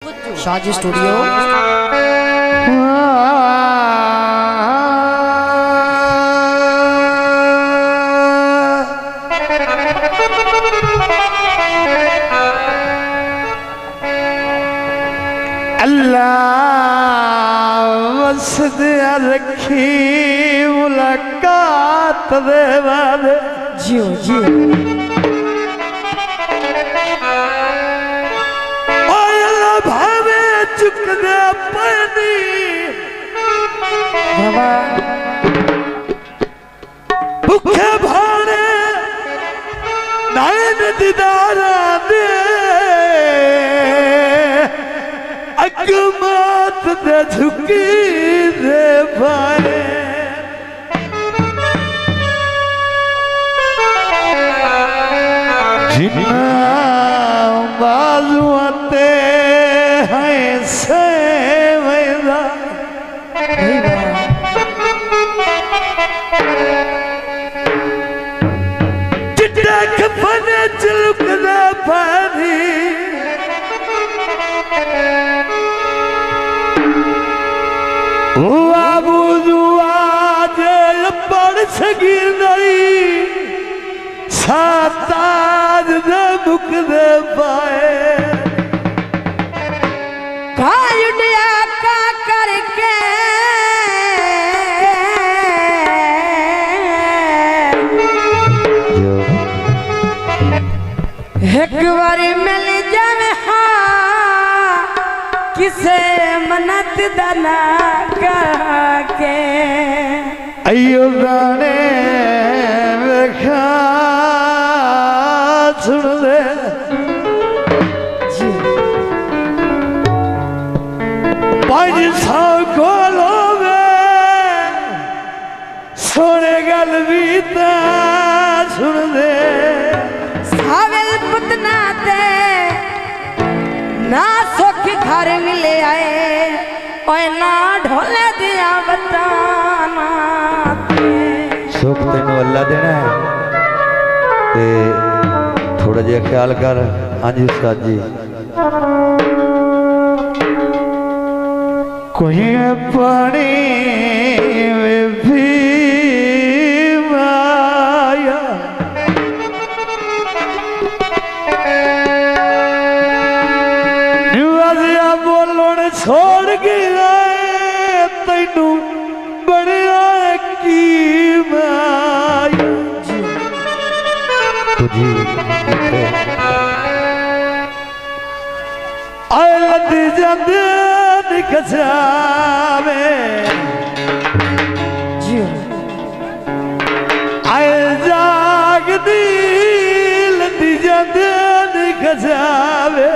Shaji studio. अल्लाह वसद रखी मुलाकात दे बाद जियो जियो भावे चुक दे पानी बाबा भुखे भाने नैन दीदारा दे अगमात दे झुकी दे भाए जिन्ना बाजुआते हैं से मैदा चिट्टा कफने चलुक दे पानी पढ़ सकी नहीं साताज दे मुख दे पाए घायुडिया का करके एक बार मिल जावे हाँ किसे मनत दना के अयो गाने देखा सुन दे पाँच सौ गोलो में सोने गल बीता सुन दे सावेल पुतना ते ना सोखी घर मिले आए और ना ढोले दिया बताना सुख तेन अल्लाह देना है ते थोड़ा जिहा ख्याल कर। हाँ जी उस्ताद जी कोई पानी में भी माया निवाजिया बोलन छोड़ गया तैनू बड़िया की माया तुझी आए लदी जाते निकसावे जियो आए जागदी लदी जाते निकसावे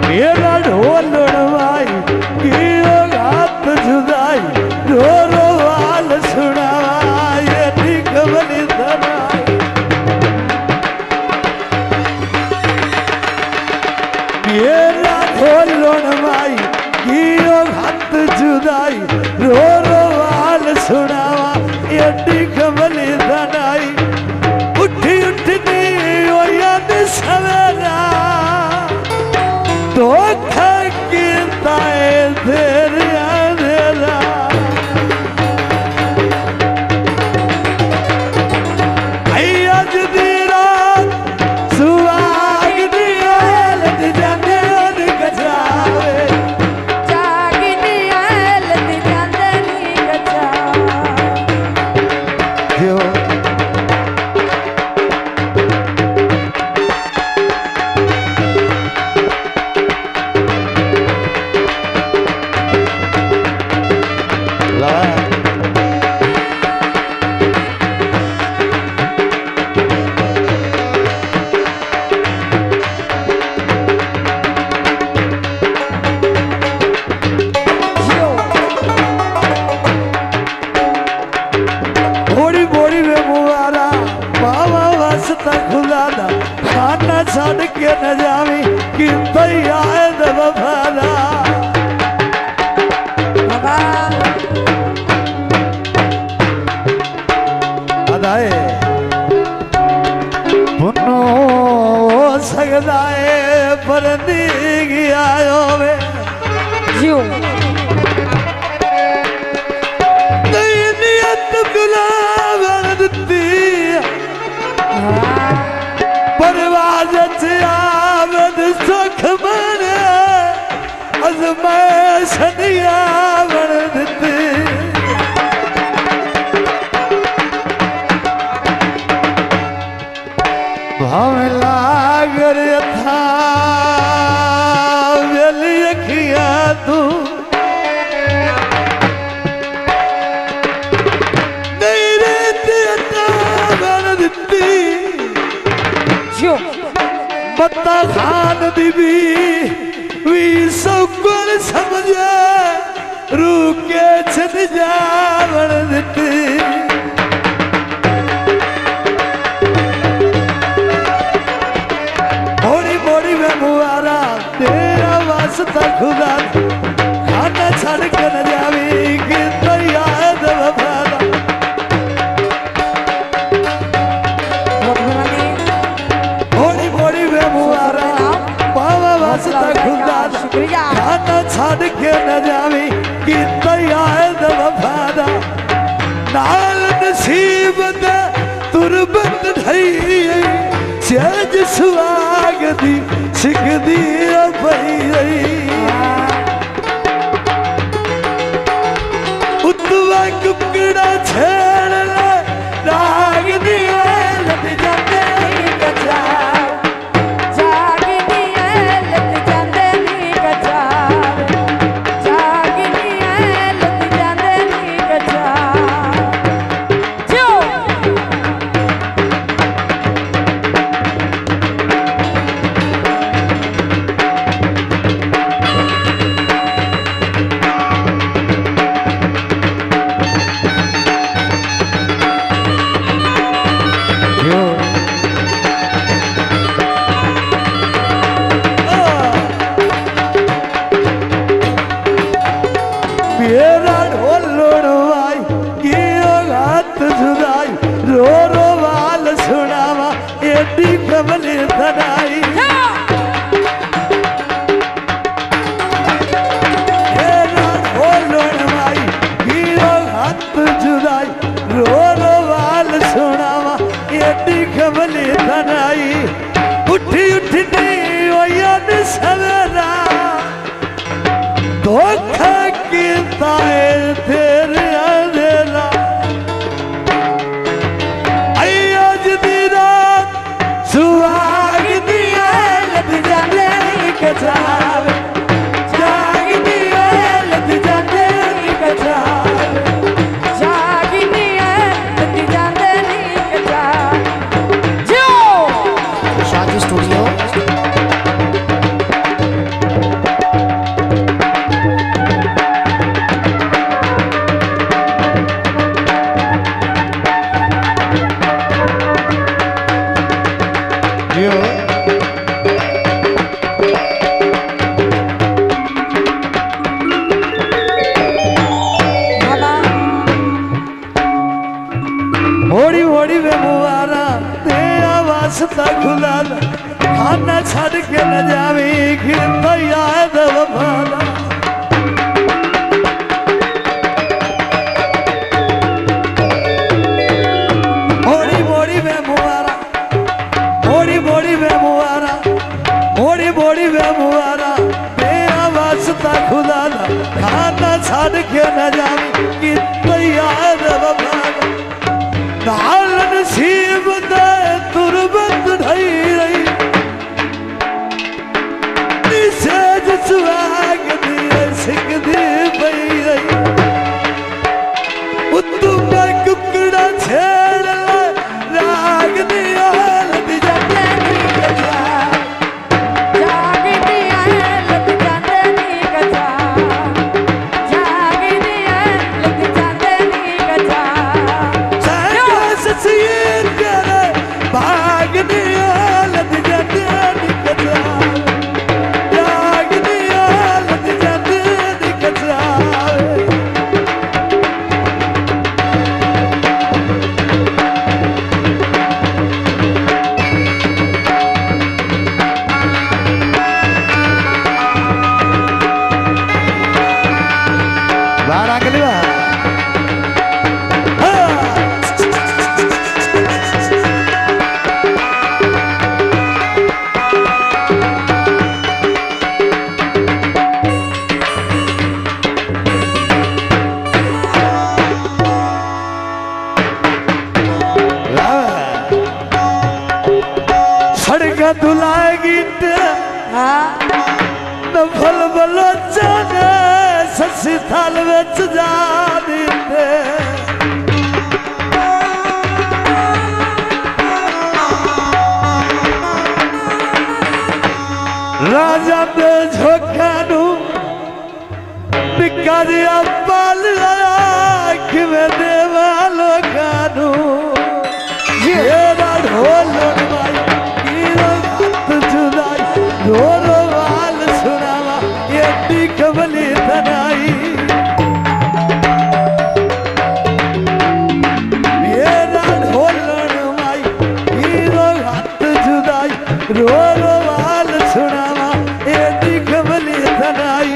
मेरा ढोल लड़वाई गिरो हाथ जुदाई रो रो वाल सुनावाई ठीक बनी धनाई मेरा ढोल लड़वाई गिरो हाथ जुदाई रो रो वाल सुनावा ये ठीक बनी धनाई उठी उठ सकता है पर नहीं गया होवे जीओ नहीं नियत गुलाब दिती परवाज आमद सुख बने अजमैशन आवन दिती भावला गर था वेली अखिया तू नहीं रहती बन दिती जीओ बत्ता खान बीबी वी सब कुल समझे रूके छन जावन दिती तेरा वास्ता खुदा खाना छड़ के न जावी कि तो याद वफादा थोड़ी मोड़ी में मुआरा पावा वास्ता खुदा खाना छड़ के न जावी कि तो याद वफादा नाल नसीब दे तुरबत ढई सेज सुहागदी सिकदी पई उतवा कुकड़ा छेड़ ले राग दिए लट जाते कचा जागनी है लट जाते नी कचा जागनी है लट जाते नी कचा जीओ मेरा ढोल लोड़वाई कियो हाथ जुदाई रो रो वाल सुनावा एडी कमले धनाई मेरा ढोल लोड़वाई कियो हाथ जुदाई रो रो वाल सुनावा एडी कमले धनाई उठी उठी नहीं ओया ने सवेरा धोखा किता है तेरे अंधेरा आज दी रात सुहाग दिया लट जाते नी कचा जागनी है लट जाते नी कचा जागनी है लट जाते नी कचा जीओ शादी स्टूडियो मोड़ी मोड़ी में मुआरा तेरा वास्ता खुदा खाना छड़ के न जावी कि तो याद वफादा मोड़ी मोड़ी में मुआरा मोड़ी मोड़ी में मुआरा मोड़ी मोड़ी में मुआरा तेरा वास्ता खुदा खाना छड़ के न जावी कि तो याद वफादा नाल नसीब दे तुरबत ढई रही निसेज सुहाग दिए सिकदी पई रही उतु में कुकड़ा छेड़ ले राग दिया लट जाते नी कचा जागनी है लट जाते नी कचा जागनी है लट जाते नी दुलाए गीत हाँ नफल बलोचा ने ससी थाल विच जा दीते राजा दे झोंका नू निक्का जिहा पल किवें देवां लोकां नू येरा ढोलण वाई कीरो हथ जुदाई ढोलो वाल सुनावा एडी कबली धनाई येरा ढोलण वाई कीरो हथ जुदाई ढोलो वाल सुनावा एडी कबली धनाई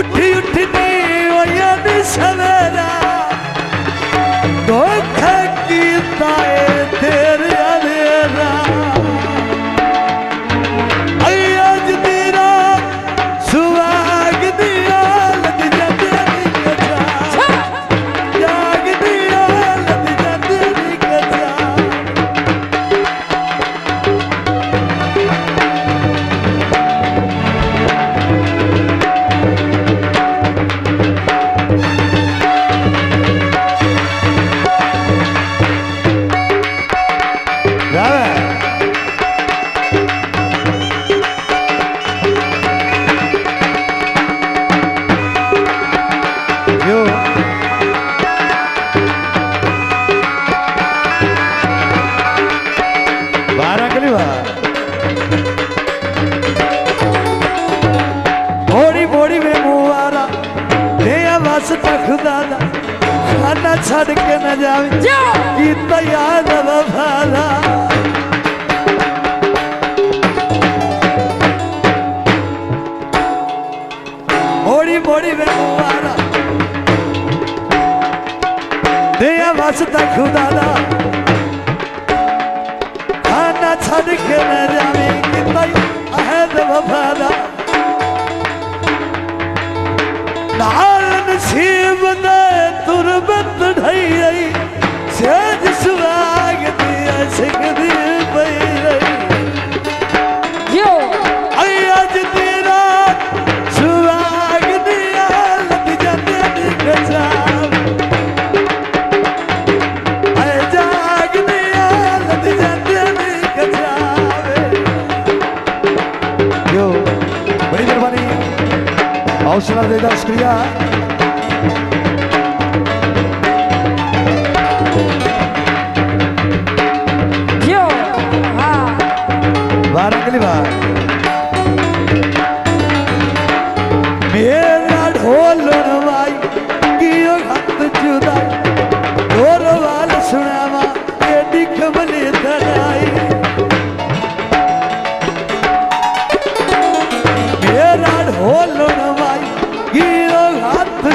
उठी उठनी वयन सवेरा धोखा कीता ए तेरे अरेरा अज दी रात सुहाग दिया लग जाते नी कचा जाग दिया लग जाते नी कचा खुदा दा खाना छड़ के न जावे कीता याद वफादा मोड़ी मोड़ी वे मुआरा दिया वास्ता खुदा दा खाना छड़ के न जावे कीता याद वफादा नसीब ने तुरबत ढई रही सेज सुहाग दिया सिकदी पई रही अज दी रात सुहाग दिया लग जाते नी कचा जाग दिया लग जाते नी कचा यो बड़ी मेहरबानी हौसला देदा शुक्रिया अगली बार मेरा ढोल नवाई कियो हथ जुदाई ढोल वाल सुनावा एडी कबली धनाई मेरा ढोल नवाई कियो हथ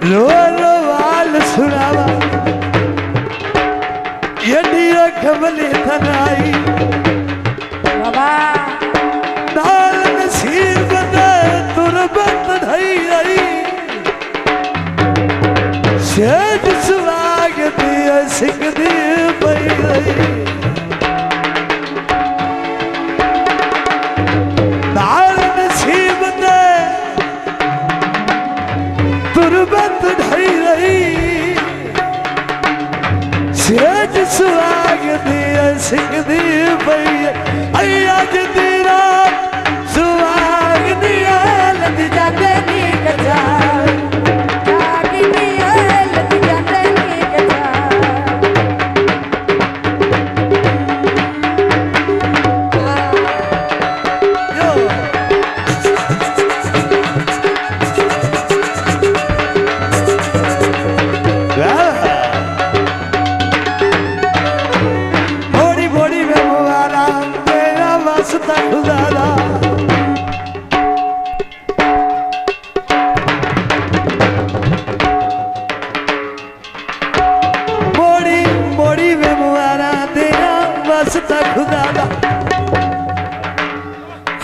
रो रो वाल सुनावा यडिया खबली थनाई बाबा दाल नसीब दे तुरबत ढई आई शेज सुवाग दिया सिंह दी पई रही दाल नसीब दे तुरबत ढई रही शेज सुवाग दिया सिंह दी पई अया जदीरा सुवाग दिया लग जाते नी कचा जागी दिया लग जाते नी कचा यो मोड़ी मोड़ी में मुआरा तेरा वास्ता खुदारा मोड़ी मोड़ी में मुआरा तेरा वास्ता खुदारा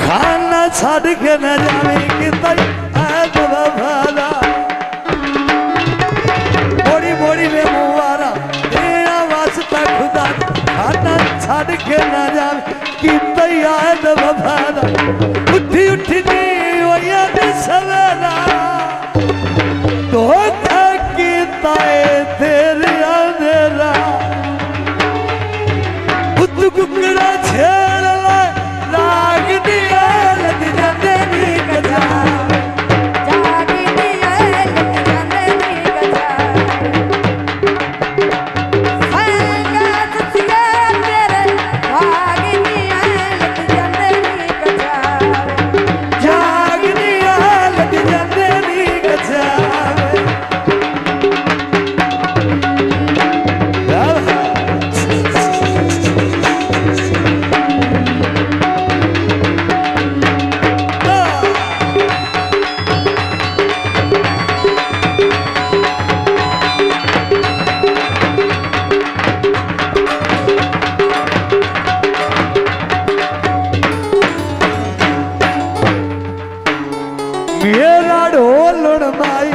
खाना छड़ के न जावे कि तई आज बाबा मोड़ी मोड़ी में मुआरा तेरा वास्ता खुदा खाना छड़ के न जावे कि तई आज बाबा उठी उठी नी वया दे सवेरा तो थकी ताए तेरे अंधेरा बुद्ध कुकड़ा छेड़ ला लाग दिया लग जाते नी कचा जागी दिया लग जाते नी कचा संगा सतिया तेरे जागी दिया लग जाते नी कचा जाग दिया लग जाते नी कचावे मेरा ढोल माई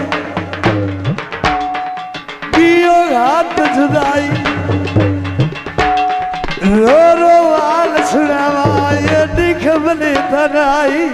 पियो हाथ जुदाई रो रो वाल सुनावा ये दिखबली धनाई